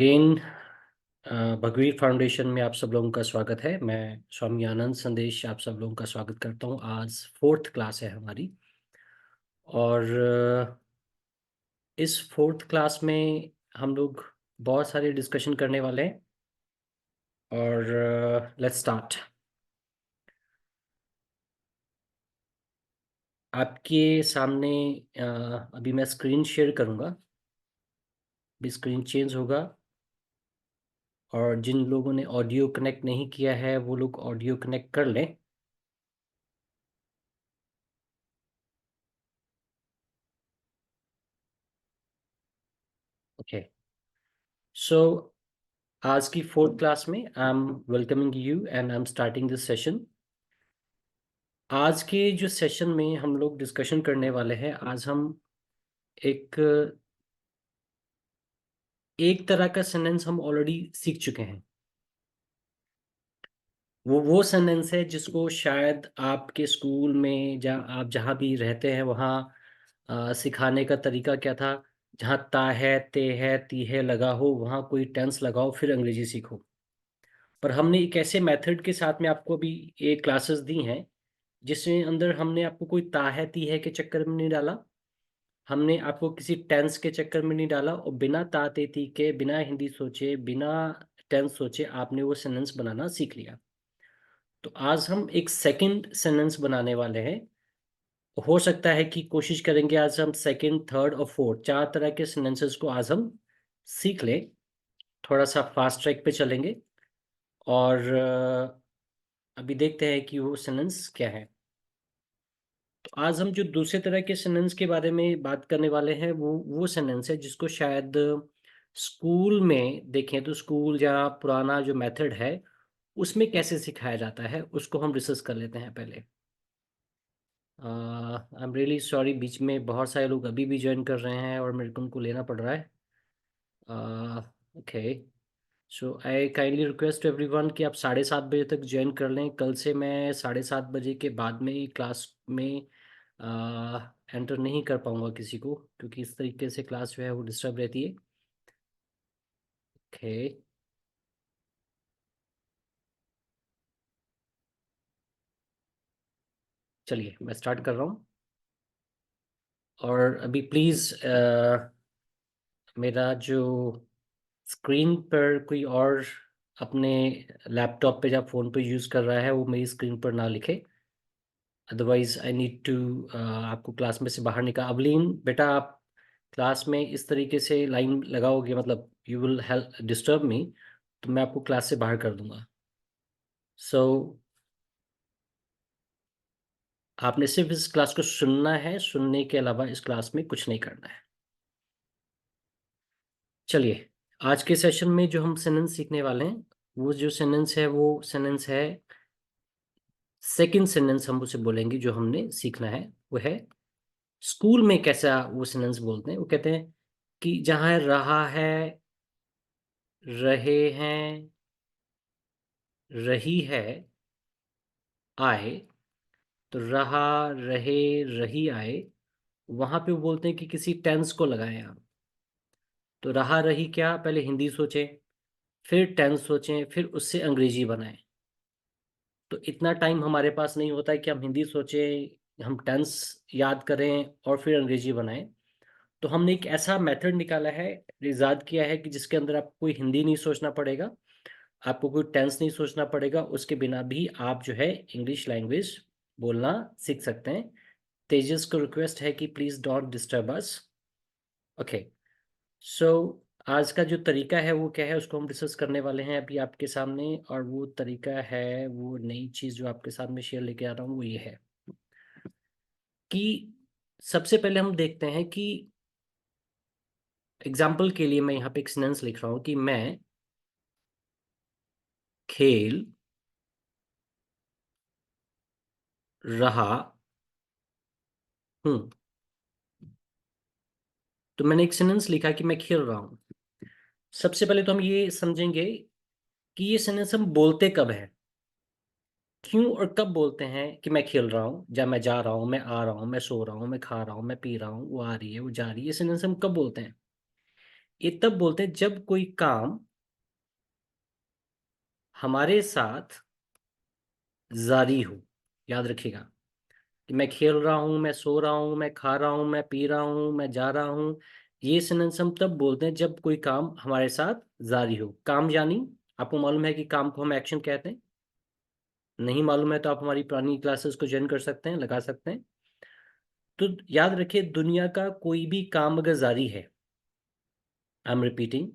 Again भगवीर foundation में आप सब लोगों का स्वागत है। मैं स्वामी आनंद संदेश आप सब लोगों का स्वागत करता हूँ। आज फोर्थ क्लास है हमारी और इस फोर्थ क्लास में हम लोग बहुत सारे डिस्कशन करने वाले हैं और लेट्स स्टार्ट। आपके सामने अभी मैं स्क्रीन शेयर करूँगा। अभी स्क्रीन चेंज होगा और जिन लोगों ने ऑडियो कनेक्ट नहीं किया है वो लोग ऑडियो कनेक्ट कर लें। ओके, सो आज की फोर्थ क्लास में I am welcoming you and I am starting this session. आज के जो सेशन में हम लोग डिस्कशन करने वाले हैं, आज हम एक एक तरह का सेंटेंस हम ऑलरेडी सीख चुके हैं। वो सेंटेंस है जिसको शायद आपके स्कूल में आप जहाँ भी रहते हैं वहाँ सिखाने का तरीका क्या था। जहाँ ता है, ते है, ती है लगा हो वहाँ कोई टेंस लगाओ फिर अंग्रेजी सीखो। पर हमने एक ऐसे मेथड के साथ में आपको अभी एक क्लासेस दी हैं जिसमें अंदर हमने आपको कोई ता है ती है के चक्कर में नहीं डाला। हमने आपको किसी टेंस के चक्कर में नहीं डाला और बिना ता ते ती के, बिना हिंदी सोचे, बिना टेंस सोचे आपने वो सेंटेंस बनाना सीख लिया। तो आज हम एक सेकंड सेंटेंस बनाने वाले हैं। हो सकता है कि कोशिश करेंगे आज हम सेकंड, थर्ड और फोर्थ चार तरह के सेंटेंसेस को आज हम सीख लें। थोड़ा सा फास्ट ट्रैक पे चलेंगे और अभी देखते हैं कि वो सेंटेंस क्या है। तो आज हम जो दूसरे तरह के सेंटेंस के बारे में बात करने वाले हैं वो सेंटेंस है जिसको शायद स्कूल में देखें तो स्कूल या पुराना जो मेथड है उसमें कैसे सिखाया जाता है उसको हम डिस्कस कर लेते हैं पहले। आई एम रियली सॉरी, बीच में बहुत सारे लोग अभी भी ज्वाइन कर रहे हैं और मेरे को उनको लेना पड़ रहा है। ओके, सो आई काइंडली रिक्वेस्ट एवरीवन कि आप 7:30 बजे तक ज्वाइन कर लें। कल से मैं 7:30 बजे के बाद में क्लास में एंटर नहीं कर पाऊंगा किसी को, क्योंकि इस तरीके से क्लास जो है वो डिस्टर्ब रहती है। ओके, चलिए मैं स्टार्ट कर रहा हूँ। और अभी प्लीज़ मेरा जो स्क्रीन पर कोई और अपने लैपटॉप पे या फ़ोन पे यूज़ कर रहा है वो मेरी स्क्रीन पर ना लिखे। अदरवाइज आई नीड टू आपको क्लास में से बाहर निकाल। अवलीन बेटा, आप क्लास में इस तरीके से लाइन लगाओगे, मतलब you will help disturb me, तो मैं आपको क्लास से बाहर कर दूंगा। सो आपने सिर्फ इस क्लास को सुनना है, सुनने के अलावा इस क्लास में कुछ नहीं करना है। चलिए, आज के सेशन में जो हम सेंटेंस सीखने वाले हैं वो जो सेंटेंस है वो सेंटेंस है सेकंड सेंटेंस। हम उसे बोलेंगे जो हमने सीखना है वो है स्कूल में कैसा वो सेंटेंस बोलते हैं। वो कहते हैं कि जहाँ रहा है, रहे हैं, रही है, आए। तो रहा, रहे, रही, आए, वहां पे वो बोलते हैं कि किसी टेंस को लगाएं आप। तो रहा रही क्या, पहले हिंदी सोचें, फिर टेंस सोचें, फिर उससे अंग्रेजी बनाएं। तो इतना टाइम हमारे पास नहीं होता है कि हम हिंदी सोचें, हम टेंस याद करें और फिर अंग्रेजी बनाएं। तो हमने एक ऐसा मेथड निकाला है, इजाद किया है कि जिसके अंदर आपको कोई हिंदी नहीं सोचना पड़ेगा, आपको कोई टेंस नहीं सोचना पड़ेगा, उसके बिना भी आप जो है इंग्लिश लैंग्वेज बोलना सीख सकते हैं। तेजस को रिक्वेस्ट है कि please don't disturb us. Okay, so आज का जो तरीका है वो क्या है उसको हम डिस्कस करने वाले हैं अभी आपके सामने। और वो तरीका है, वो नई चीज़ जो आपके साथ में शेयर लेके आ रहा हूँ वो ये है कि सबसे पहले हम देखते हैं कि एग्जाम्पल के लिए मैं यहाँ पे एक सेंटेंस लिख रहा हूँ कि मैं खेल रहा हूँ। तो मैंने एक सेंटेंस लिखा कि मैं खेल रहा हूँ। सबसे पहले तो हम ये समझेंगे कि ये सेंटेंस हम बोलते कब है, क्यों और कब बोलते हैं कि मैं खेल रहा हूँ, या मैं जा रहा हूँ, मैं आ रहा हूँ, मैं सो रहा हूँ, मैं खा रहा हूँ, मैं पी रहा हूँ, वो आ रही है, वो जा रही है। ये सेंटेंस हम कब बोलते हैं? ये तब बोलते हैं जब कोई काम हमारे साथ जारी हो। याद रखिएगा कि मैं खेल रहा हूँ, मैं सो रहा हूँ, मैं खा रहा हूँ, मैं पी रहा हूँ, मैं जा रहा हूँ। ये सेंटेंस हम तब बोलते हैं जब कोई काम हमारे साथ जारी हो। काम यानी आपको मालूम है कि काम को हम एक्शन कहते हैं। नहीं मालूम है तो आप हमारी पुरानी क्लासेस को ज्वाइन कर सकते हैं, लगा सकते हैं। तो याद रखिए, दुनिया का कोई भी काम अगर जारी है, आई एम रिपीटिंग,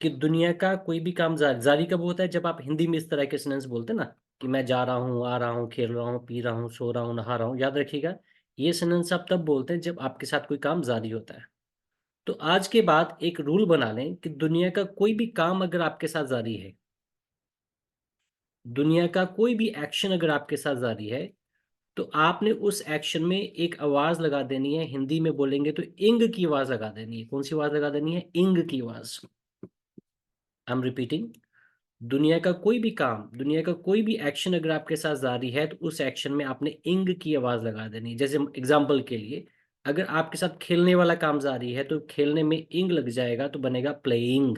कि दुनिया का कोई भी काम जारी जारी कब होता है? जब आप हिंदी में इस तरह के सेंटेंस बोलते हैं ना, कि मैं जा रहा हूँ, आ रहा हूँ, खेल रहा हूँ, पी रहा हूँ, सो रहा हूँ, नहा रहा हूँ। याद रखिएगा, ये सेंटेंस आप तब बोलते हैं जब आपके साथ कोई काम जारी होता है। तो आज के बाद एक रूल बना लें कि दुनिया का कोई भी काम अगर आपके साथ जारी है, दुनिया का कोई भी एक्शन अगर आपके साथ जारी है, तो आपने उस एक्शन में एक आवाज लगा देनी है। हिंदी में बोलेंगे तो इंग की आवाज लगा देनी है। कौन सी आवाज लगा देनी है? इंग की आवाज। आई एम रिपीटिंग, दुनिया का कोई भी काम, दुनिया का कोई भी एक्शन अगर आपके साथ जारी है, तो उस एक्शन में आपने इंग की आवाज लगा देनी है। जैसे एग्जांपल के लिए, अगर आपके साथ खेलने वाला काम जारी है तो खेलने में इंग लग जाएगा, तो बनेगा प्लेइंग।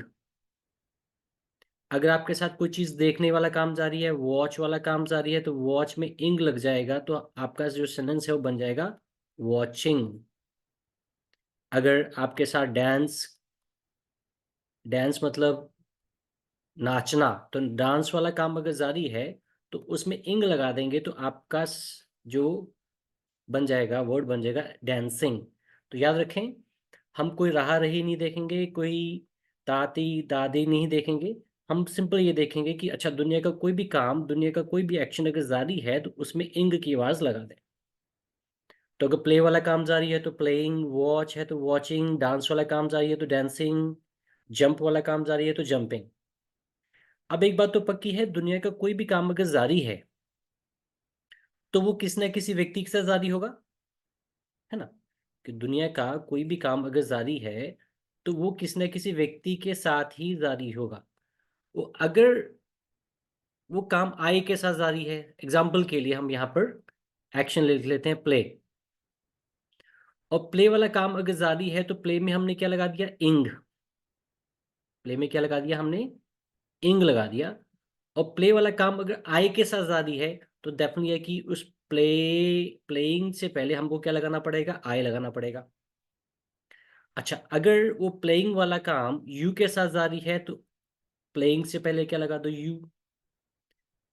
अगर आपके साथ कोई चीज देखने वाला काम जारी है, वॉच वाला काम जारी है, तो वॉच में इंग लग जाएगा, तो आपका जो सेंटेंस है वो बन जाएगा वॉचिंग। अगर आपके साथ डांस, डांस मतलब नाचना, तो डांस वाला काम अगर जारी है तो उसमें इंग लगा देंगे, तो आपका जो बन जाएगा, वर्ड बन जाएगा डांसिंग। तो याद रखें, हम कोई रहा रही नहीं देखेंगे, कोई ताती दादी नहीं देखेंगे। हम सिंपल ये देखेंगे कि अच्छा, दुनिया का कोई भी काम, दुनिया का कोई भी एक्शन अगर जारी है तो उसमें इंग की आवाज लगा दें। तो अगर प्ले वाला काम जारी है तो प्लेइंग, वॉच है तो वॉचिंग, डांस वाला काम जारी है तो डांसिंग, जंप वाला काम जारी है तो जंपिंग। अब एक बात तो पक्की है, दुनिया का कोई भी काम अगर जारी है तो वो किसी न किसी व्यक्ति के साथ जारी होगा, है ना? कि दुनिया का कोई भी काम अगर जारी है तो वो किसी न किसी व्यक्ति के साथ ही जारी होगा। वो अगर वो काम आई के साथ जारी है, एग्जाम्पल के लिए हम यहाँ पर एक्शन लिख लेते हैं प्ले। और प्ले वाला काम अगर जारी है तो प्ले में हमने क्या लगा दिया? इंग। प्ले में क्या लगा दिया हमने? इंग लगा दिया। और प्ले वाला काम अगर आई के साथ जारी है तो डेफिनेटली है कि उस प्ले, प्लेइंग से पहले हमको क्या लगाना पड़ेगा? आई लगाना पड़ेगा। अच्छा, अगर वो प्लेइंग वाला काम यू के साथ जारी है तो प्लेइंग से पहले क्या लगा दो? यू।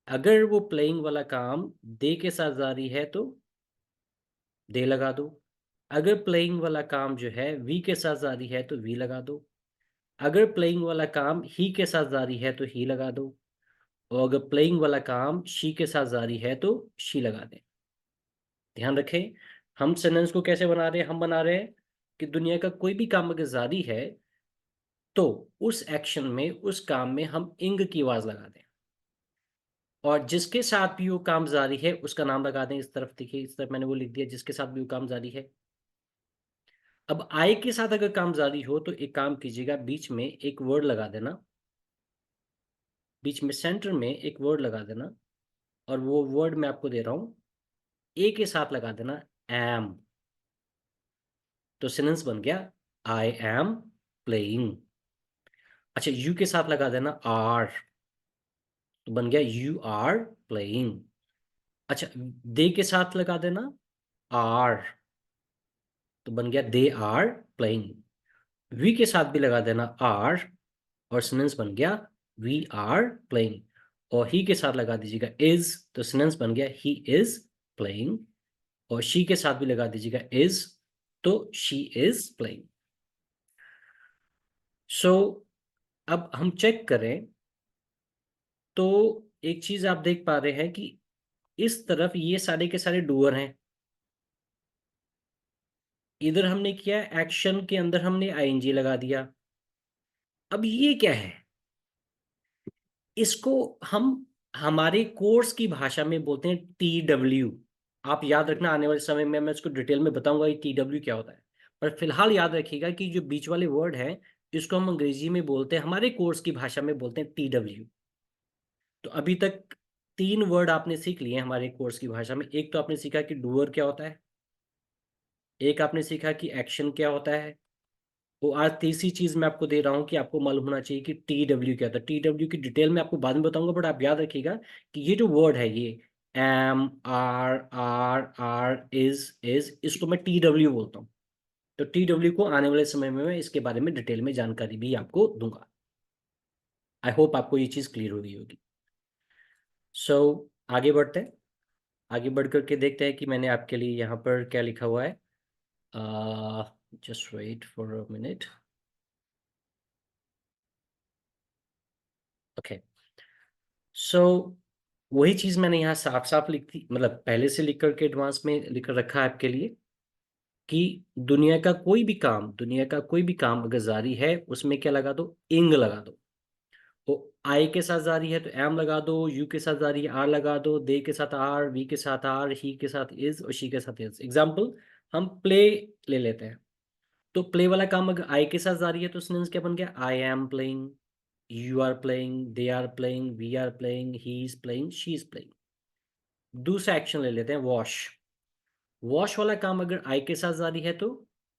अगर वो प्लेइंग वाला काम दे के साथ जारी है तो दे लगा दो। अगर प्लेइंग वाला काम जो है वी के साथ जारी है तो वी लगा दो। अगर प्लेइंग वाला काम ही के साथ जारी है तो ही लगा दो। और अगर प्लेइंग वाला काम शी के साथ जारी है तो शी लगा दें। ध्यान रखें, हम सेंटेंस को कैसे बना रहे हैं? हम बना रहे हैं कि दुनिया का कोई भी काम अगर जारी है तो उस एक्शन में, उस काम में हम इंग की आवाज लगा दें। और जिसके साथ भी वो काम जारी है उसका नाम लगा दें। इस तरफ देखिए, इस तरफ मैंने वो लिख दिया, जिसके साथ भी वो काम जारी है। अब आई के साथ अगर काम जारी हो तो एक काम कीजिएगा, बीच में एक वर्ड लगा देना। बीच में सेंटर में एक वर्ड लगा देना, और वो वर्ड मैं आपको दे रहा हूं, ए के साथ लगा देना एम। तो सेंटेंस बन गया आई एम प्लेइंग। अच्छा, यू के साथ लगा देना आर, तो बन गया यू आर प्लेइंग। अच्छा, दे के साथ लगा देना आर, तो बन गया दे आर प्लेइंग। वी के साथ भी लगा देना आर, और सेंटेंस बन गया वी आर प्लेइंग। और ही के साथ लगा दीजिएगा इज, तो सेंटेंस बन गया ही इज प्लेइंग। और शी के साथ भी लगा दीजिएगा इज, तो शी इज प्लेइंग। सो अब हम चेक करें तो एक चीज आप देख पा रहे हैं कि इस तरफ ये सारे के सारे डूअर हैं। इधर हमने किया एक्शन के अंदर हमने आईएनजी लगा दिया। अब ये क्या है? इसको हम हमारे कोर्स की भाषा में बोलते हैं TW। आप याद रखना, आने वाले समय में मैं इसको डिटेल में बताऊंगा ये TW क्या होता है। पर फिलहाल याद रखिएगा कि जो बीच वाले वर्ड हैं, इसको हम अंग्रेजी में बोलते हैं, हमारे कोर्स की भाषा में बोलते हैं TW। तो अभी तक 3 वर्ड आपने सीख लिए हैं हमारे कोर्स की भाषा में। एक तो आपने सीखा कि डूअर क्या होता है, एक आपने सीखा कि एक्शन क्या होता है, वो आज तीसरी चीज मैं आपको दे रहा हूँ कि आपको मालूम होना चाहिए कि टी डब्ल्यू क्या था। टी डब्ल्यू की डिटेल में आपको बाद में बताऊंगा, बट आप याद रखिएगा कि ये जो वर्ड है, ये M R R R is इसको मैं टी डब्ल्यू बोलता हूँ। तो टी डब्ल्यू को आने वाले समय में मैं इसके बारे में डिटेल में जानकारी भी आपको दूंगा। आई होप आपको ये चीज़ क्लियर हो गई होगी। सो आगे बढ़ते हैं। आगे बढ़ करके देखते हैं कि मैंने आपके लिए यहाँ पर क्या लिखा हुआ है। Just wait for a minute. Okay. So वही चीज़ मैंने यहाँ साफ साफ लिख दी, मतलब पहले से लिख करके एडवांस में लिख कर रखा है आपके लिए कि दुनिया का कोई भी काम अगर जारी है उसमें क्या लगा दो, इंग लगा दो। वो आई के साथ जारी है तो एम लगा दो, यू के साथ जारी है आर लगा दो, दे के साथ आर, वी के साथ आर, ही के साथ इज और शी के साथ इज। एग्जाम्पल, हम प्ले ले लेते हैं। तो प्ले वाला काम अगर आई के साथ जारी है तो सिनोनिम्स क्या बन गया, I am playing, you are playing, they are playing, we are playing, he is playing, she is playing. दूसरा एक्शन ले लेते हैं, वॉश। वॉश वाला काम अगर आई के साथ जारी है तो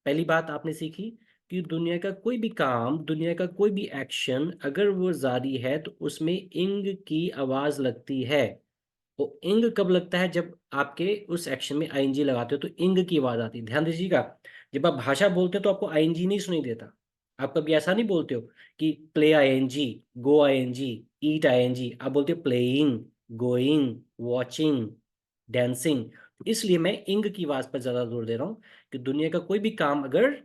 पहली बात आपने सीखी कि दुनिया का कोई भी काम, दुनिया का कोई भी एक्शन अगर वो जारी है तो उसमें इंग की आवाज लगती है। वो इंग कब लगता है, जब आपके उस एक्शन में आईएनजी लगाते हो तो इंग की आवाज आती है। ध्यान दीजिएगा, जब आप भाषा बोलते हो तो आपको आईएनजी नहीं सुनाई देता। आप कभी ऐसा नहीं बोलते हो कि प्ले आईएनजी, गो आईएनजी, ईट आईएनजी। आप बोलते हो प्लेइंग, गोइंग, वॉचिंग, डांसिंग। इसलिए मैं इंग की आवाज पर ज्यादा जोर दे रहा हूँ कि दुनिया का कोई भी काम अगर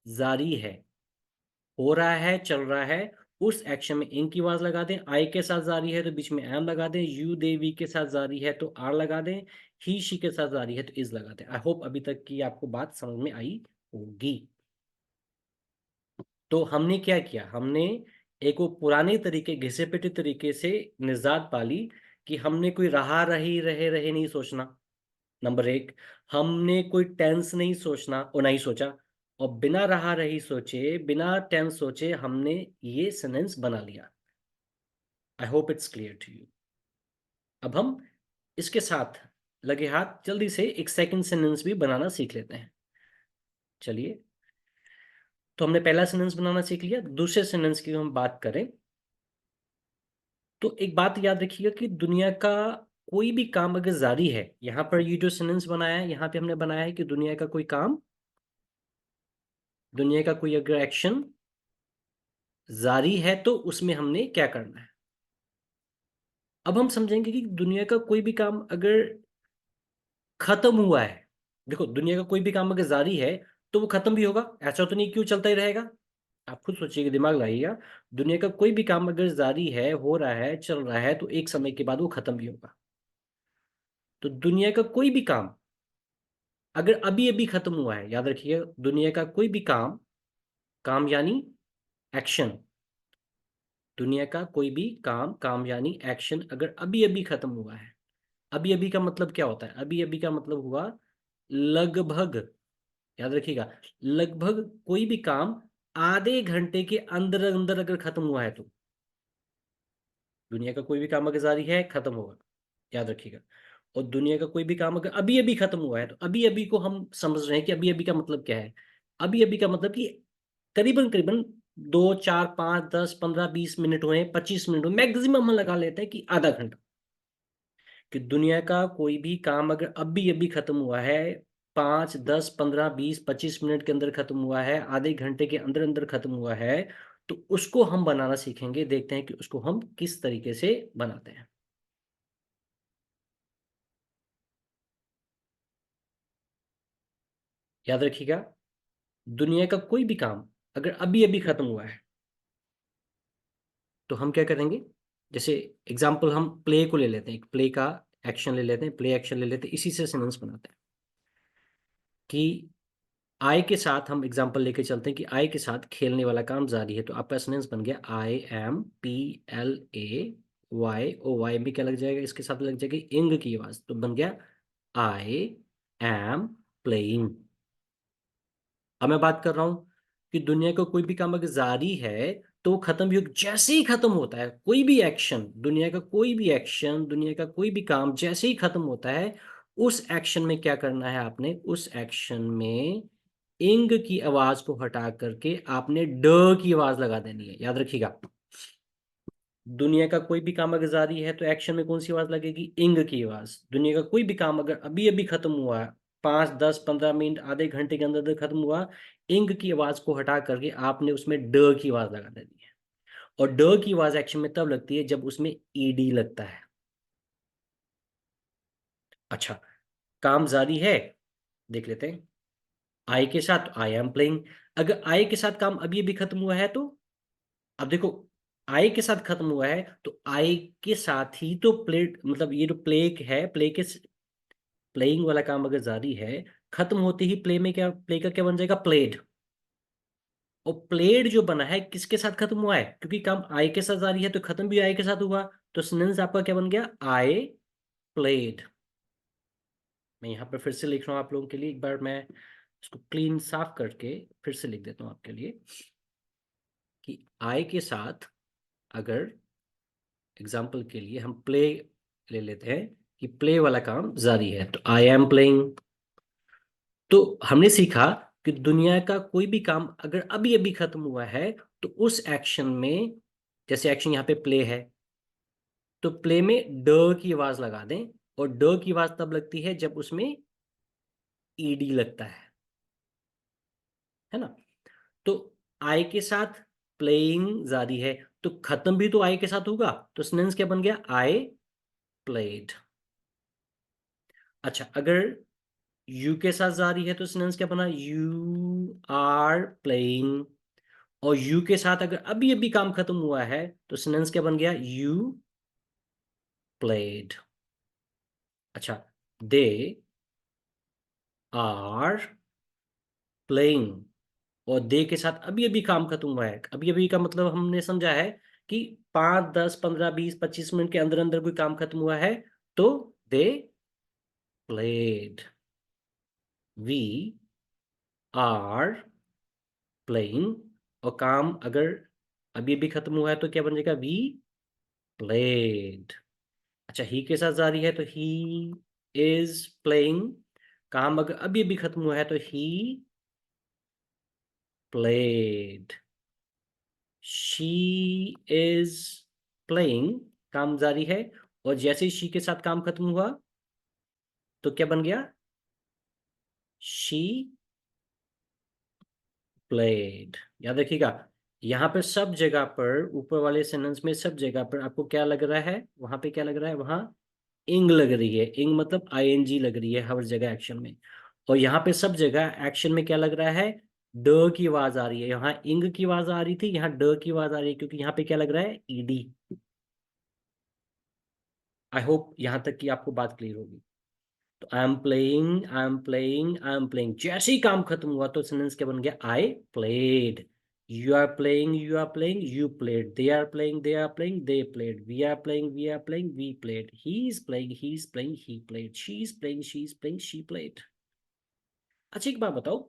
जारी है, हो रहा है, चल रहा है, उस एक्शन में इंग की आवाज लगा दें। आई के साथ जारी है तो बीच में एम लगा दें, यू दे वी के साथ जारी है तो आर लगा दें, ही शी के साथ जारी है तो इज लगा दें। आई होप अभी तक की आपको बात समझ में आई होगी। तो हमने क्या किया, हमने एक वो पुराने तरीके, घिसे पिटे तरीके से निजात पाली कि हमने कोई रहा रही रहे रहे नहीं सोचना। नंबर एक, हमने कोई टेंस नहीं सोचना और नहीं सोचा, और बिना रहा रही सोचे, बिना टेंस सोचे हमने ये सेंटेंस बना लिया। I hope it's clear to you. अब हम इसके साथ लगे हाथ जल्दी से एक सेकंड सेंटेंस भी बनाना सीख लेते हैं। चलिए, तो हमने पहला सेंटेंस बनाना सीख लिया। दूसरे सेंटेंस की हम बात करें तो एक बात याद रखिएगा कि दुनिया का कोई भी काम अगर जारी है, यहां पर ये जो सेंटेंस बनाया है यहां पे हमने बनाया है कि दुनिया का कोई काम, दुनिया का कोई अगर एक्शन जारी है तो उसमें हमने क्या करना है। अब हम समझेंगे कि दुनिया का कोई भी काम अगर खत्म हुआ है, देखो दुनिया का कोई भी काम अगर जारी है तो वो खत्म भी होगा, ऐसा तो नहीं क्यों चलता ही रहेगा। आप खुद सोचिएगा, दिमाग लाइएगा। दुनिया का कोई भी काम अगर जारी है, हो रहा है, चल रहा है तो एक समय के बाद वो खत्म भी होगा। तो दुनिया का कोई भी काम अगर अभी अभी खत्म हुआ है, याद रखिए, दुनिया का कोई भी काम, काम यानी एक्शन, दुनिया का कोई भी काम, काम यानी एक्शन अगर अभी अभी खत्म हुआ है। अभी अभी का मतलब क्या होता है, अभी अभी का मतलब हुआ लगभग, याद रखिएगा, लगभग कोई भी काम आधे घंटे के अंदर अंदर अगर खत्म हुआ है तो दुनिया का कोई भी काम अगर जारी है, खत्म होगा, याद रखिएगा। और दुनिया का कोई भी काम अगर अभी अभी खत्म हुआ है तो अभी अभी को हम समझ रहे हैं कि अभी अभी का मतलब क्या है। अभी अभी का मतलब कि करीबन करीबन 2 4 5 10 15 20 मिनट हुए, 25 मिनट हुए, मैक्सिमम हम लगा लेते हैं कि आधा घंटा। कि दुनिया का कोई भी काम अगर अभी अभी खत्म हुआ है, 5 10 15 20 25 मिनट के अंदर खत्म हुआ है, आधे घंटे के अंदर अंदर खत्म हुआ है, तो उसको हम बनाना सीखेंगे। देखते हैं कि उसको हम किस तरीके से बनाते हैं। याद रखिएगा, दुनिया का कोई भी काम अगर अभी अभी खत्म हुआ है तो हम क्या करेंगे। जैसे एग्जाम्पल हम प्ले को ले लेते हैं, एक प्ले का एक्शन ले लेते हैं, प्ले एक्शन ले लेते हैं, इसी से सेंटेंस बनाते हैं कि आई के साथ हम एग्जाम्पल लेके चलते हैं कि आई के साथ खेलने वाला काम जारी है। तो आपका सेंटेंस बन गया I am P L A Y, O Y में क्या लग जाएगा, इसके साथ लग जाएगी इंग की आवाज, तो बन गया आई एम प्लेइंग। अब मैं बात कर रहा हूं कि दुनिया का कोई भी काम अगर जारी है तो वो खत्म भी हो, जैसे ही खत्म होता है कोई भी एक्शन, दुनिया का कोई भी एक्शन, दुनिया का कोई भी काम जैसे ही खत्म होता है, उस एक्शन में क्या करना है आपने, उस एक्शन में इंग की आवाज को हटा करके आपने ड की आवाज लगा देनी है, याद रखिएगा। दुनिया का कोई भी काम अगर जारी है तो एक्शन में कौन सी आवाज लगेगी? इंग की आवाज। दुनिया का कोई भी काम अगर अभी अभी खत्म हुआ है, 5, 10, 15 मिनट, आधे घंटे के अंदर अंदर खत्म हुआ, इंग की आवाज को हटा करके आपने उसमें ड की आवाज लगा देनी है। और ड की आवाज एक्शन में तब लगती है जब उसमें ईडी लगता है। अच्छा, काम जारी है, देख लेते हैं। आई के साथ आई एम प्लेइंग। अगर आई के साथ काम अभी अभी खत्म हुआ है तो, अब देखो, आई के साथ खत्म हुआ है तो आई के साथ ही तो प्ले, मतलब ये जो प्ले है, प्ले के प्लेइंग वाला काम अगर जारी है, खत्म होते ही प्ले में क्या, प्ले का क्या बन जाएगा? प्लेड। और प्लेड जो बना है किसके साथ खत्म हुआ है? क्योंकि काम आई के साथ जारी है तो खत्म भी आई के साथ हुआ। तो सिनोनिम्स आपका क्या बन गया? I played. मैं यहाँ पर फिर से लिख रहा हूँ आप लोगों के लिए, एक बार मैं इसको क्लीन साफ करके फिर से लिख देता हूँ आपके लिए कि आई के साथ अगर एग्जाम्पल के लिए हम प्ले ले लेते हैं कि प्ले वाला काम जारी है, तो आई एम प्लेइंग। तो हमने सीखा कि दुनिया का कोई भी काम अगर अभी अभी खत्म हुआ है तो उस एक्शन में, जैसे एक्शन यहाँ पे प्ले है, तो प्ले में ड की आवाज लगा दें। और ड की आवाज तब लगती है जब उसमें ईडी लगता है ना। तो आई के साथ प्लेइंग जारी है तो खत्म भी तो आई के साथ होगा, तो सिनोनिम्स क्या बन गया? I played. अच्छा, अगर यू के साथ जारी है तो सिनोनिम्स क्या बना? You are playing. और यू के साथ अगर अभी अभी काम खत्म हुआ है तो सिनोनिम्स क्या बन गया? You played. अच्छा, दे आर प्लेइंग। और दे के साथ अभी अभी काम खत्म हुआ है, अभी अभी का मतलब हमने समझा है कि 5, 10, 15, 20, 25 मिनट के अंदर अंदर कोई काम खत्म हुआ है, तो they played. We are playing. और काम अगर अभी अभी खत्म हुआ है तो क्या बन जाएगा? We played. अच्छा, ही के साथ जारी है तो ही इज प्लेइंग। काम अगर अभी अभी खत्म हुआ है तो ही प्लेड। शी इज प्लेइंग, काम जारी है। और जैसे ही शी के साथ काम खत्म हुआ तो क्या बन गया? She played. याद रखिएगा, यहाँ पे सब जगह पर, ऊपर वाले सेंटेंस में सब जगह पर आपको क्या लग रहा है? वहां पे क्या लग रहा है? वहां इंग लग रही है। इंग मतलब आईएनजी लग रही है हर जगह एक्शन में। और यहाँ पे सब जगह एक्शन में क्या लग रहा है? ड की आवाज आ रही है। यहाँ इंग की आवाज आ रही थी, यहाँ ड की आवाज आ रही है, क्योंकि यहाँ पे क्या लग रहा है? ईडी। आई होप यहाँ तक कि आपको बात क्लियर होगी। तो आई am playing, I am playing, I am playing, जैसे ही काम खत्म हुआ तो सेंटेंस क्या बन गया? I played. You are playing, you are playing, you played. They are playing, they are playing, they played. We are playing, we are playing, we played. He is playing, he is playing, he played. She is playing, she is playing, she played. अच्छा, एक बात बताओ,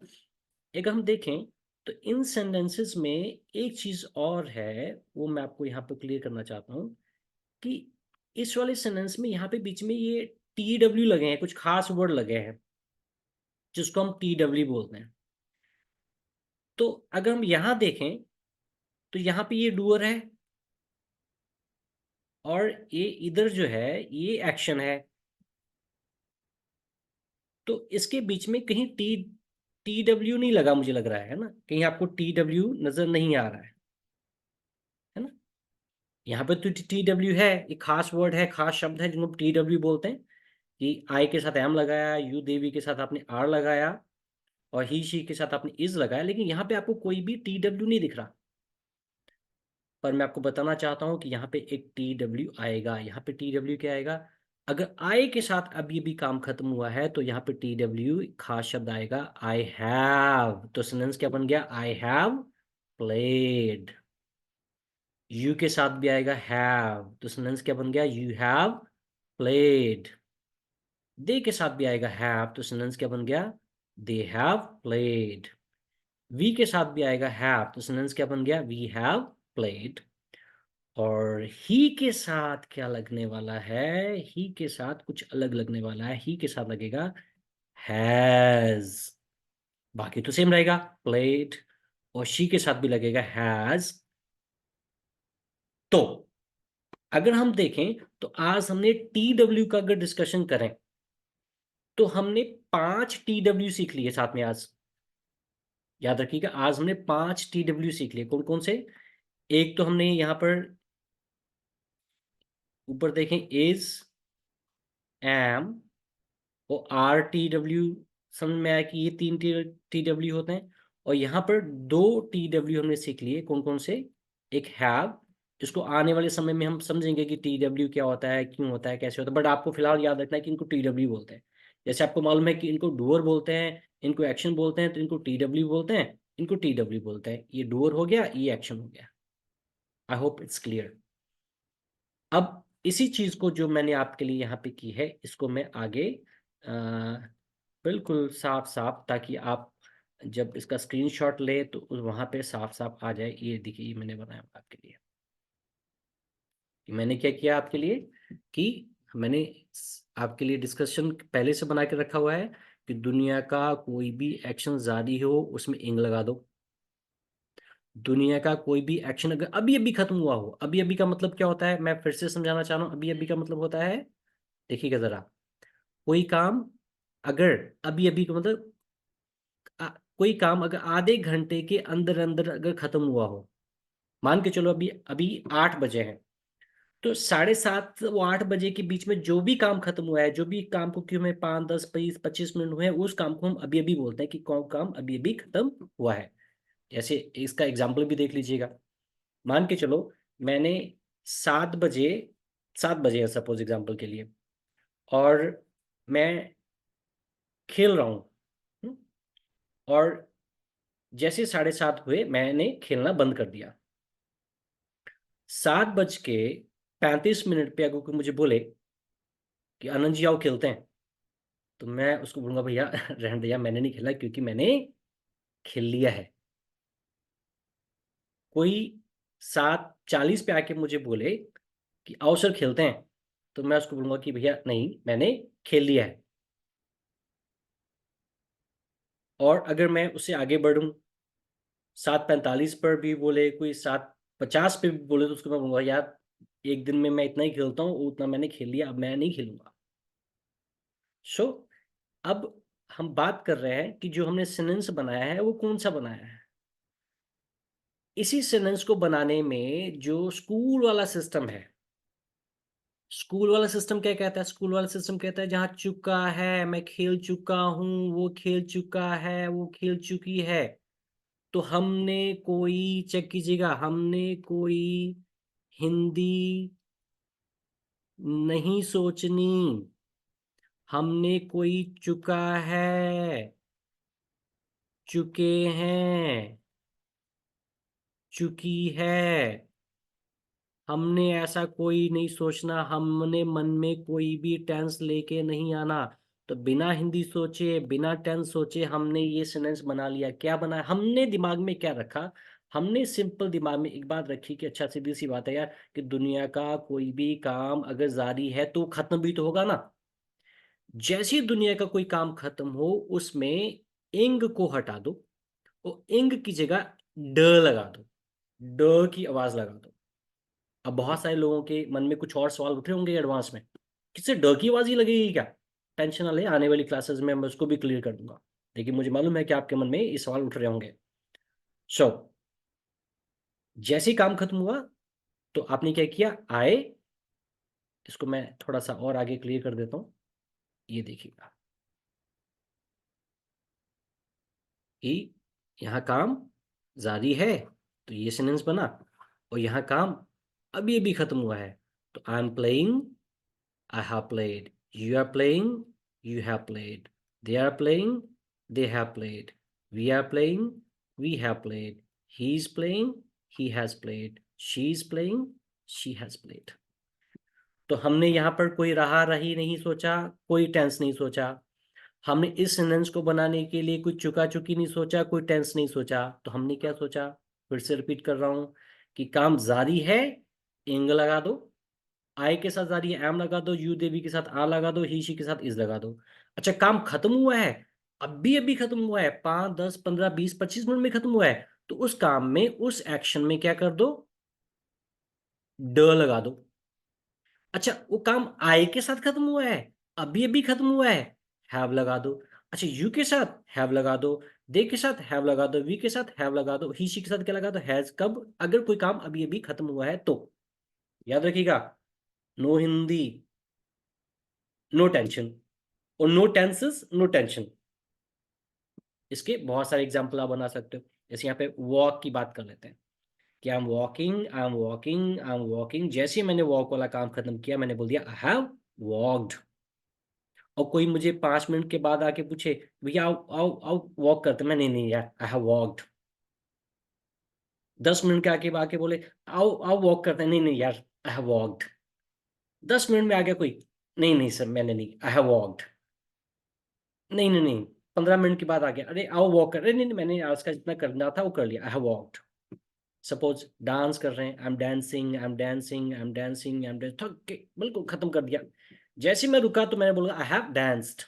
एक हम देखें तो इन sentences में एक चीज और है, वो मैं आपको यहाँ पे क्लियर करना चाहता हूँ कि इस वाले सेंटेंस में यहाँ पे बीच में ये टी डब्ल्यू लगे हैं, कुछ खास वर्ड लगे हैं जिसको हम टी डब्ल्यू बोलते हैं। तो अगर हम यहाँ देखें तो यहाँ पे ये डूअर है और ये इधर जो है ये एक्शन है। तो इसके बीच में कहीं टी टी डब्ल्यू नहीं लगा, मुझे लग रहा है ना, कहीं आपको टी डब्ल्यू नजर नहीं आ रहा है ना। यहाँ पे तो टी डब्ल्यू है, एक खास वर्ड है, खास शब्द है जिनको टी डब्ल्यू बोलते हैं। कि आई के साथ एम लगाया, यू देवी के साथ आपने आर लगाया, और ही शी के साथ आपने इज लगाया, लेकिन यहाँ पे आपको कोई भी टी डब्ल्यू नहीं दिख रहा। पर मैं आपको बताना चाहता हूँ कि यहाँ पे एक टी डब्ल्यू आएगा। यहाँ पे टी डब्ल्यू क्या आएगा? अगर आई के साथ अभी भी काम खत्म हुआ है तो यहाँ पे टी डब्ल्यू खास शब्द आएगा, आई हैव। तो सेंटेंस क्या बन गया? I have played. यू के साथ भी आएगा हैव, तो सेंटेंस क्या बन गया? You have played. दे के साथ भी आएगा हैव, तो सेंटेंस क्या बन गया? They have played. वी के साथ भी आएगा हैव, तो सेंटेंस क्या बन गया? We have played. और ही के साथ क्या लगने वाला है? ही के साथ कुछ अलग लगने वाला है। ही के साथ लगेगा हैज। बाकी तो सेम रहेगा, प्लेड, और शी के साथ भी लगेगा हैज। तो अगर हम देखें तो आज हमने टी डब्ल्यू का अगर डिस्कशन करें तो हमने 5 टी डब्ल्यू सीख लिए साथ में आज। याद रखिएगा, आज हमने 5 टी डब्ल्यू सीख लिए। कौन कौन से? एक तो हमने यहां पर ऊपर देखें, इज, एम, और आर टी डब्ल्यू, समझ में आया कि ये 3 टी डब्ल्यू होते हैं। और यहाँ पर 2 टी डब्ल्यू हमने सीख लिए। कौन कौन से? एक हैव, जिसको आने वाले समय में हम समझेंगे कि टी डब्ल्यू क्या होता है, क्यों होता है, कैसे होता है, बट आपको फिलहाल याद रखना है कि इनको टी डब्ल्यू बोलते हैं। जैसे आपको मालूम है कि इनको डूअर बोलते हैं, इनको एक्शन बोलते हैं, तो इनको टी डब्ल्यू बोलते हैं, इनको टी डब्ल्यू बोलते हैं। ये डूअर हो गया, ये एक्शन हो गया। आई होप इट्स क्लियर। अब इसी चीज को जो मैंने आपके लिए यहाँ पे की है, इसको मैं आगे अ, बिल्कुल साफ साफ, ताकि आप जब इसका स्क्रीनशॉट ले तो वहां पे साफ साफ आ जाए। ये देखिए, ये मैंने बनाया आपके लिए। कि मैंने क्या किया आपके लिए, कि मैंने आपके लिए डिस्कशन पहले से बना के रखा हुआ है कि दुनिया का कोई भी एक्शन जारी हो उसमें इंग लगा दो। दुनिया का कोई भी एक्शन अगर अभी अभी खत्म हुआ हो, अभी अभी का मतलब क्या होता है, मैं फिर से समझाना चाह रहा हूँ। अभी अभी का मतलब होता है, देखिएगा जरा, कोई काम अगर अभी अभी का मतलब कोई काम अगर आधे घंटे के अंदर अंदर अगर खत्म हुआ हो। मान के चलो अभी अभी 8 बजे हैं, तो 7:30 वो 8 बजे के बीच में जो भी काम खत्म हुआ है, जो भी काम को क्यों में 5, 10, 20, 25 मिनट हुए हैं, उस काम को हम अभी अभी बोलते हैं कि कौन काम अभी अभी खत्म हुआ है। जैसे इसका एग्जाम्पल भी देख लीजिएगा। मान के चलो मैंने 7 बजे, 7 बजे है सपोज एग्जाम्पल के लिए, और मैं खेल रहा हूँ। हम्म, और जैसे 7:30 हुए मैंने खेलना बंद कर दिया। 7:35 पे अगर कोई मुझे बोले कि आनंद जी आओ खेलते हैं, तो मैं उसको बोलूंगा भैया रहने दे यार, मैंने नहीं खेला क्योंकि मैंने खेल लिया है। कोई 7:40 पे आके मुझे बोले कि आओ सर खेलते हैं, तो मैं उसको बोलूंगा कि भैया नहीं, मैंने खेल लिया है। और अगर मैं उससे आगे बढ़ूं, 7:45 पर भी बोले, कोई 7:50 पे भी बोले, तो उसको मैं बोलूंगा यार एक दिन में मैं इतना ही खेलता हूँ, उतना मैंने खेल लिया, अब मैं नहीं खेलूंगा। सो अब हम बात कर रहे हैं कि जो हमने सेंटेंस बनाया है वो कौन सा बनाया है। इसी सेंटेंस को बनाने में जो स्कूल वाला सिस्टम है, स्कूल वाला सिस्टम क्या कहता है? स्कूल वाला सिस्टम कहता है जहां चुका है, मैं खेल चुका हूं, वो खेल चुका है, वो खेल चुकी है। तो हमने कोई, चेक कीजिएगा, हमने कोई हिंदी नहीं सोचनी। हमने कोई चुका है, चुके हैं, चुकी है। हमने ऐसा कोई नहीं सोचना, हमने मन में कोई भी टेंस लेके नहीं आना। तो बिना हिंदी सोचे, बिना टेंस सोचे हमने ये सेंटेंस बना लिया। क्या बनाया हमने? दिमाग में क्या रखा? हमने सिंपल दिमाग में एक बात रखी कि अच्छा सीधी सी बात है यार, कि दुनिया का कोई भी काम अगर जारी है तो खत्म भी तो होगा ना। जैसे ही दुनिया का कोई काम खत्म हो, उसमें इंग को हटा दो, और इंग की जगह ड लगा दो, ड की आवाज लगा दो। अब बहुत सारे लोगों के मन में कुछ और सवाल उठ रहे होंगे एडवांस में, किससे ड की आवाज ही लगेगी क्या? टेंशन ना ले, आने वाली क्लासेस में मैं उसको भी क्लियर कर दूंगा। लेकिन मुझे मालूम है कि आपके मन में ये सवाल उठ रहे होंगे। सो जैसे ही काम खत्म हुआ तो आपने क्या किया? आए। इसको मैं थोड़ा सा और आगे क्लियर कर देता हूँ। ये देखिएगा कि यहाँ काम जारी है, तो ये सेंटेंस बना। और यहाँ काम अभी अभी खत्म हुआ है, तो आई am playing, I have played. You are playing. You have played. They are playing. They have played. We are playing. We have played. He is playing. He has played. She is playing. She has played. तो हमने यहाँ पर कोई रहा रही नहीं सोचा, कोई टेंस नहीं सोचा। हमने इस सेंटेंस को बनाने के लिए कोई चुका चुकी नहीं सोचा, कोई टेंस नहीं सोचा। तो हमने क्या सोचा? फिर से रिपीट कर रहा हूँ कि काम जारी है, इंग लगा दो। आई के साथ जारी है, एम लगा दो। यू देवी के साथ आ लगा दो। ही शी के साथ इज लगा दो। अच्छा, काम खत्म हुआ है, अभी अभी खत्म हुआ है, 5 10 15 20 25 मिनट में खत्म हुआ है, तो उस काम में, उस एक्शन में क्या कर दो, ड लगा दो। अच्छा, वो काम आई के साथ खत्म हुआ है, अभी अभी खत्म हुआ है, हैव लगा दो। अच्छा, यू के साथ हैव लगा दो, दे के साथ हैव लगा दो, वी के साथ हैव लगा दो, ही शी के साथ क्या लगा दो, हैज। कब? अगर कोई काम अभी अभी खत्म हुआ है तो। याद रखिएगा, नो हिंदी, नो टेंशन, और नो टेंसेस, नो टेंशन। इसके बहुत सारे एग्जाम्पल आप बना सकते हो। जैसे यहाँ पे वॉक की बात कर लेते हैं, कि I am walking, I am walking, I am walking. जैसे ही मैंने वॉक वाला काम खत्म किया, मैंने बोल दिया आई हैव वॉकड। और कोई मुझे 5 मिनट के बाद आके पूछे, भैया आओ आओ आओ वॉक करते, मैं नहीं नहीं यार, आई हैव वॉकड। 10 मिनट के आके आके बोले, आओ आओ वॉक करते हैं, नहीं नहीं यार, आई हैव वॉकड। 10 मिनट में आ गया कोई, नहीं नहीं सर मैंने नहीं, आई हैव वॉकड। नहीं नहीं नहीं, 15 मिनट के बाद आ गया, अरे आओ वॉक कर, नहीं नहीं मैंने आज का जितना करना था वो कर लिया, I have walked. Suppose dance कर रहे हैं, I am dancing, I am dancing, I am dancing, I am dance, थक के बिल्कुल खत्म कर दिया। जैसे ही मैं रुका तो मैंने बोला आई हैव डांस्ड।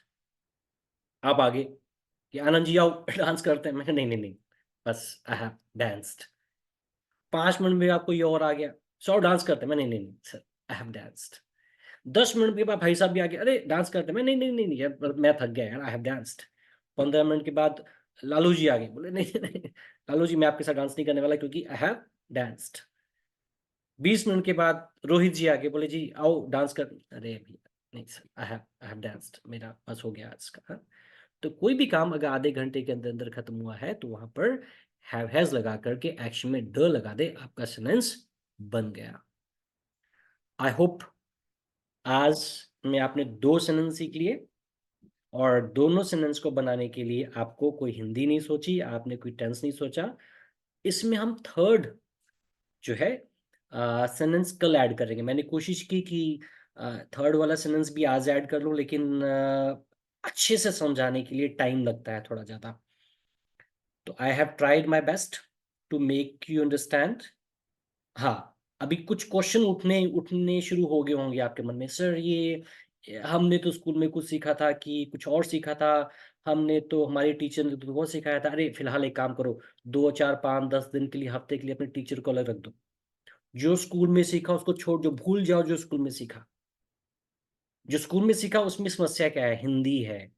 आप आगे कि आनंद जी आओ डांस करते हैं, मैंने नहीं नहीं नहीं, बस आई हैव डांस्ड। 5 मिनट में आपको ये और आ गया, सौ डांस करते हैं, मैं नहीं नहीं नहीं sir, I have danced. 10 minute के बाद भाई साहब भी आ गए, अरे डांस करते हैं, मैं नहीं नहीं नहीं नहीं यार, मैं थक गया यार, आई हैव डांस्ड। 15 मिनट के बाद लालू जी आ गए, बोले नहीं नहीं लालू जी मैं आपके साथ डांस नहीं करने वाला, क्योंकि आई हैव डांस्ड। 20 मिनट के बाद रोहित जी आके बोले, जी आओ डांस कर, अरे भैया नहीं सर, आई हैव डांस्ड, मेरा बस हो गया आज का। हाँ? तो कोई भी काम अगर आधे घंटे के अंदर अंदर खत्म हुआ है, तो वहां पर हैव हैज लगा करके एक्शन में ड लगा दे, आपका सेंटेंस बन गया। आई होप आज में आपने 2 सेंटेंस सीख लिए, और दोनों सेंटेंस को बनाने के लिए आपको कोई हिंदी नहीं सोची, आपने कोई टेंस नहीं सोचा। इसमें हम थर्ड जो है सेंटेंस कल ऐड करेंगे। मैंने कोशिश की कि थर्ड वाला सेंटेंस भी आज ऐड कर लूं, लेकिन अच्छे से समझाने के लिए टाइम लगता है थोड़ा ज़्यादा। तो I have tried my best to make you understand. हाँ, अभी कुछ क्वेश्चन उठने उठने शुरू हो गए होंगे आपके मन में, सर ये हमने तो स्कूल में कुछ सीखा था कि कुछ और सीखा था, हमने तो हमारे टीचर ने तो वो सिखाया था। अरे फिलहाल एक काम करो, 2 4 5 10 दिन के लिए, हफ्ते के लिए अपने टीचर को अलग रख दो। जो स्कूल में सीखा उसको छोड़, जो भूल जाओ जो स्कूल में सीखा। जो स्कूल में सीखा उसमें समस्या क्या है, हिंदी है।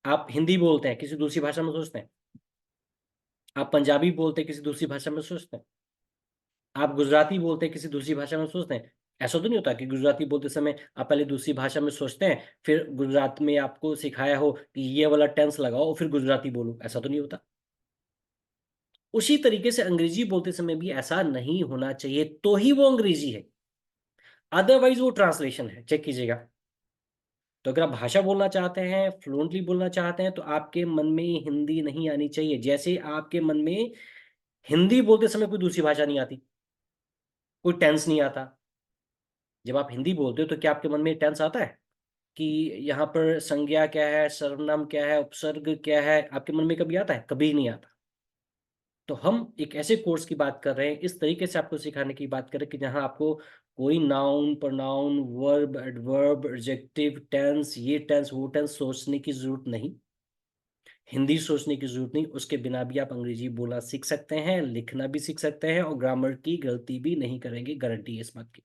आप हिंदी बोलते हैं, किसी दूसरी भाषा में सोचते हैं। आप पंजाबी बोलते हैं, किसी दूसरी भाषा में सोचते हैं। आप गुजराती बोलते हैं, किसी दूसरी भाषा में सोचते हैं। ऐसा तो नहीं होता कि गुजराती बोलते समय आप पहले दूसरी भाषा में सोचते हैं, फिर गुजरात में आपको सिखाया हो कि ये वाला टेंस लगाओ और फिर गुजराती बोलो, ऐसा तो नहीं होता। उसी तरीके से अंग्रेजी बोलते समय भी ऐसा नहीं होना चाहिए, तो ही वो अंग्रेजी है, अदरवाइज वो ट्रांसलेशन है, चेक कीजिएगा। तो अगर आप भाषा बोलना चाहते हैं, फ्लुएंटली बोलना चाहते हैं, तो आपके मन में हिंदी नहीं आनी चाहिए। जैसे आपके मन में हिंदी बोलते समय कोई दूसरी भाषा नहीं आती, कोई टेंस नहीं आता। जब आप हिंदी बोलते हो तो क्या आपके मन में टेंस आता है कि यहाँ पर संज्ञा क्या है, सर्वनाम क्या है, उपसर्ग क्या है? आपके मन में कभी आता है? कभी नहीं आता। तो हम एक ऐसे कोर्स की बात कर रहे हैं, इस तरीके से आपको सिखाने की बात कर रहे हैं कि जहाँ आपको कोई noun, pronoun, verb, adverb, adjective, tense, ये टेंस वो टेंस सोचने की जरूरत नहीं, हिंदी सोचने की जरूरत नहीं। उसके बिना भी आप अंग्रेजी बोलना सीख सकते हैं, लिखना भी सीख सकते हैं, और ग्रामर की गलती भी नहीं करेंगे, गारंटी है इस बात की।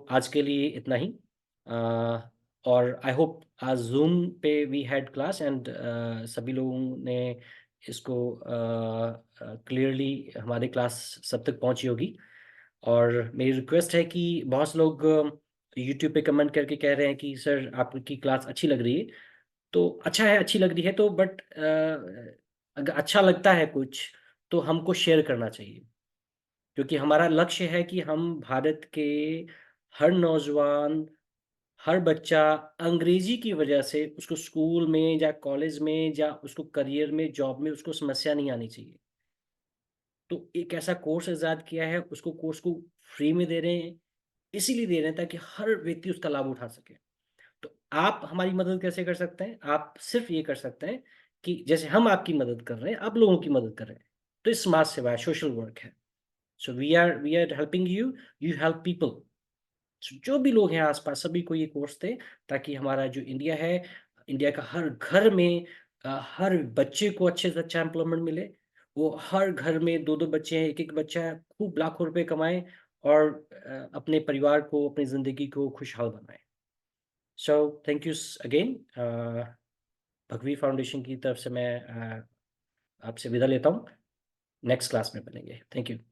आज के लिए इतना ही। और आई होप आज जूम पे वी हैड क्लास, एंड सभी लोगों ने इसको क्लियरली हमारे क्लास सब तक पहुंची होगी। और मेरी रिक्वेस्ट है कि बहुत से लोग यूट्यूब पे कमेंट करके कह रहे हैं कि सर आपकी क्लास अच्छी लग रही है। तो अच्छा है, अच्छी लग रही है तो, बट अगर अच्छा लगता है कुछ तो हमको शेयर करना चाहिए, क्योंकि हमारा लक्ष्य है कि हम भारत के हर नौजवान, हर बच्चा अंग्रेजी की वजह से उसको स्कूल में या कॉलेज में या उसको करियर में, जॉब में उसको समस्या नहीं आनी चाहिए। तो एक ऐसा कोर्स इजाद किया है, उसको कोर्स को फ्री में दे रहे हैं, इसीलिए दे रहे हैं ताकि हर व्यक्ति उसका लाभ उठा सके। तो आप हमारी मदद कैसे कर सकते हैं? आप सिर्फ ये कर सकते हैं कि जैसे हम आपकी मदद कर रहे हैं, आप लोगों की मदद कर रहे हैं। तो ये समाज सेवा है, सोशल वर्क है। So we are helping you, you help people. जो भी लोग हैं आसपास, सभी को ये कोर्स दें, ताकि हमारा जो इंडिया है इंडिया का हर घर में हर बच्चे को अच्छे से अच्छा एम्प्लॉयमेंट मिले। वो हर घर में 2-2 बच्चे हैं, 1-1 बच्चा है, खूब लाखों रुपए कमाएँ और अपने परिवार को, अपनी ज़िंदगी को खुशहाल बनाएँ। So thank you again Bhagwi foundation की तरफ से मैं आपसे विदा लेता हूँ। नेक्स्ट क्लास में मिलेंगे। Thank you.